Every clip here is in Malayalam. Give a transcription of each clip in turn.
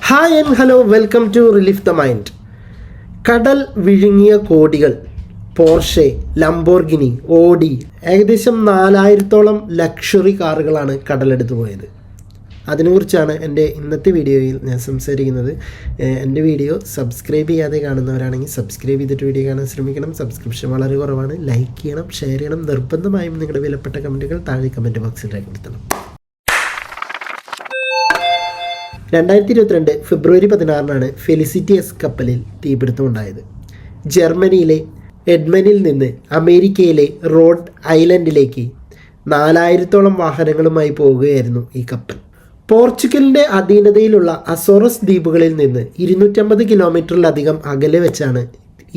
Hi and hello, welcome to relief the mind. കടൽ വിഴുങ്ങിയ കോടികൾ. പോർഷെ, ലംബോർഗിനി, ഓഡി, ഏകദേശം 4000-ഓളം ലക്ഷറി കാറുകളാണ് കടലെടുത്ത് പോയത്. അതിനെക്കുറിച്ചാണ് എൻ്റെ ഇന്നത്തെ വീഡിയോയിൽ ഞാൻ സംസാരിക്കുന്നത്. എൻ്റെ വീഡിയോ സബ്സ്ക്രൈബ് ചെയ്യാതെ കാണുന്നവരാണെങ്കിൽ സബ്സ്ക്രൈബ് ചെയ്തിട്ട് വീഡിയോ കാണാൻ ശ്രമിക്കണം. സബ്സ്ക്രിപ്ഷൻ വളരെ കുറവാണ്. ലൈക്ക് ചെയ്യണം, ഷെയർ ചെയ്യണം. നിർബന്ധമായും നിങ്ങളുടെ വിലപ്പെട്ട കമൻറ്റുകൾ താഴെ കമൻറ്റ് ബോക്സിൽ രേഖപ്പെടുത്തണം. 2022 ഫെബ്രുവരി 16 ഫെലിസിറ്റി എസ് കപ്പലിൽ തീപിടുത്തമുണ്ടായത്. ജർമ്മനിയിലെ എഡ്മനിൽ നിന്ന് അമേരിക്കയിലെ റോഡ് ഐലൻഡിലേക്ക് 4000-ഓളം വാഹനങ്ങളുമായി പോവുകയായിരുന്നു ഈ കപ്പൽ. പോർച്ചുഗലിൻ്റെ അധീനതയിലുള്ള അസോറസ് ദ്വീപുകളിൽ നിന്ന് 250 കിലോമീറ്ററിലധികം അകലെ വെച്ചാണ്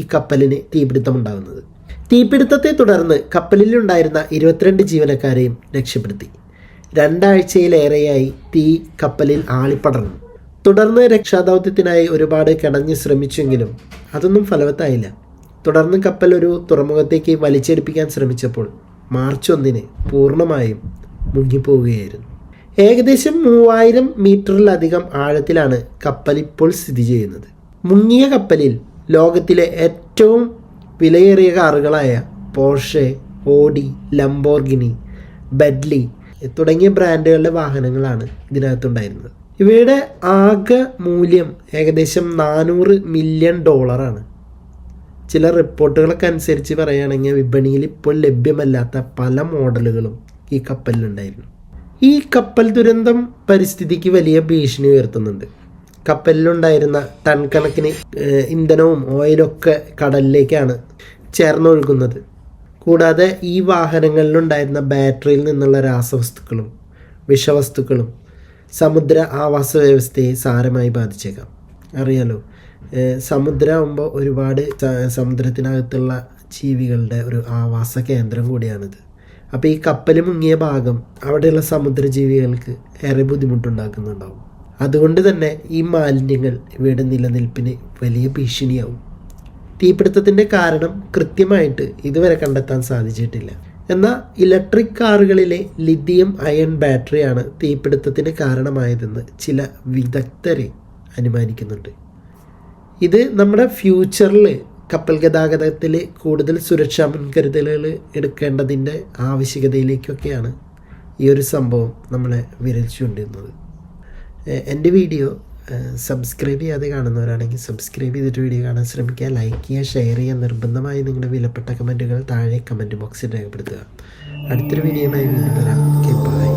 ഈ കപ്പലിന് തീപിടുത്തമുണ്ടാകുന്നത്. തീപിടുത്തത്തെ തുടർന്ന് കപ്പലിലുണ്ടായിരുന്ന 22 ജീവനക്കാരെയും രക്ഷപ്പെടുത്തി. 2 ആഴ്ചയിലേറെയായി തീ കപ്പലിൽ ആളിപ്പടർന്നു. തുടർന്ന് രക്ഷാദൗത്യത്തിനായി ഒരുപാട് കിണഞ്ഞ് ശ്രമിച്ചെങ്കിലും അതൊന്നും ഫലവത്തായില്ല. തുടർന്ന് കപ്പൽ ഒരു തുറമുഖത്തേക്ക് വലിച്ചെടുപ്പിക്കാൻ ശ്രമിച്ചപ്പോൾ മാർച്ച് 1 പൂർണ്ണമായും മുങ്ങിപ്പോവുകയായിരുന്നു. ഏകദേശം 3000 മീറ്ററിലധികം ആഴത്തിലാണ് കപ്പൽ ഇപ്പോൾ സ്ഥിതി ചെയ്യുന്നത്. മുങ്ങിയ കപ്പലിൽ ലോകത്തിലെ ഏറ്റവും വിലയേറിയ കാറുകളായ പോർഷെ, ഓഡി, ലംബോർഗിനി, ബെഡ്ലി തുടങ്ങിയ ബ്രാൻഡുകളുടെ വാഹനങ്ങളാണ് ഇതിനകത്തുണ്ടായിരുന്നത്. ഇവയുടെ ആകെ മൂല്യം ഏകദേശം $400 മില്യൺ. ചില റിപ്പോർട്ടുകളൊക്കെ അനുസരിച്ച് പറയുകയാണെങ്കിൽ വിപണിയിൽ ഇപ്പോൾ ലഭ്യമല്ലാത്ത പല മോഡലുകളും ഈ കപ്പലിലുണ്ടായിരുന്നു. ഈ കപ്പൽ ദുരന്തം പരിസ്ഥിതിക്ക് വലിയ ഭീഷണി ഉയർത്തുന്നുണ്ട്. കപ്പലിലുണ്ടായിരുന്ന ടൺ കണക്കിന് ഇന്ധനവും ഓയിലൊക്കെ കടലിലേക്കാണ് ചേർന്നൊഴുകുന്നത്. കൂടാതെ ഈ വാഹനങ്ങളിലുണ്ടായിരുന്ന ബാറ്ററിയിൽ നിന്നുള്ള രാസവസ്തുക്കളും വിഷവസ്തുക്കളും സമുദ്ര ആവാസ വ്യവസ്ഥയെ സാരമായി ബാധിച്ചേക്കാം. അറിയാലോ, സമുദ്രമാകുമ്പോൾ ഒരുപാട് സമുദ്രത്തിനകത്തുള്ള ജീവികളുടെ ഒരു ആവാസ കേന്ദ്രം കൂടിയാണിത്. അപ്പോൾ ഈ കപ്പൽ മുങ്ങിയ ഭാഗം അവിടെയുള്ള സമുദ്രജീവികൾക്ക് ഏറെ ബുദ്ധിമുട്ടുണ്ടാക്കുന്നുണ്ടാവും. അതുകൊണ്ട് തന്നെ ഈ മാലിന്യങ്ങൾ ഇവയുടെ നിലനിൽപ്പിന് വലിയ ഭീഷണിയാവും. തീപിടുത്തത്തിൻ്റെ കാരണം കൃത്യമായിട്ട് ഇതുവരെ കണ്ടെത്താൻ സാധിച്ചിട്ടില്ല. എന്നാൽ ഇലക്ട്രിക് കാറുകളിലെ ലിഥിയം അയൺ ബാറ്ററിയാണ് തീപിടുത്തത്തിന് കാരണമായതെന്ന് ചില വിദഗ്ധരെ അനുമാനിക്കുന്നുണ്ട്. ഇത് നമ്മുടെ ഫ്യൂച്ചറിൽ കപ്പൽ ഗതാഗതത്തിൽ കൂടുതൽ സുരക്ഷാ മുൻകരുതലുകൾ എടുക്കേണ്ടതിൻ്റെ ആവശ്യകതയിലേക്കൊക്കെയാണ് ഈ ഒരു സംഭവം നമ്മളെ വിരലിച്ചുകൊണ്ടിരുന്നത്. എൻ്റെ വീഡിയോ സബ്സ്ക്രൈബ് ചെയ്യാതെ കാണുന്നവരാണെങ്കിൽ സബ്സ്ക്രൈബ് ചെയ്തിട്ട് വീഡിയോ കാണാൻ ശ്രമിക്കുക. ലൈക്ക് ചെയ്യുക, ഷെയർ ചെയ്യുക. നിർബന്ധമായി നിങ്ങളുടെ വിലപ്പെട്ട കമൻറ്റുകൾ താഴെ കമൻറ്റ് ബോക്സിൽ രേഖപ്പെടുത്തുക. അടുത്തൊരു വീഡിയോയുമായി വീണ്ടും വരാം. ബൈ.